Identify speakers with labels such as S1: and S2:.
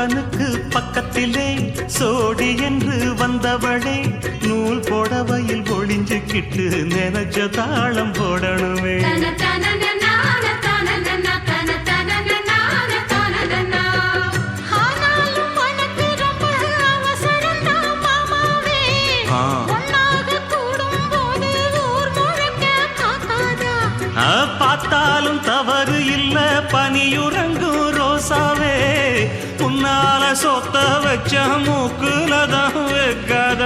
S1: தோழனுக்கு பக்கத்திலே சோடி என்று வந்தவளே நூல் புடவையில் ஒளிஞ்சுக்கிட்டு நினைச்ச தாளம் போடணுமே. பார்த்தாலும் தவறு இல்ல பனியுறங்கும் ரோசாவே உன்னால சொத்த வச்ச மூக்குலதான் வைக்காத.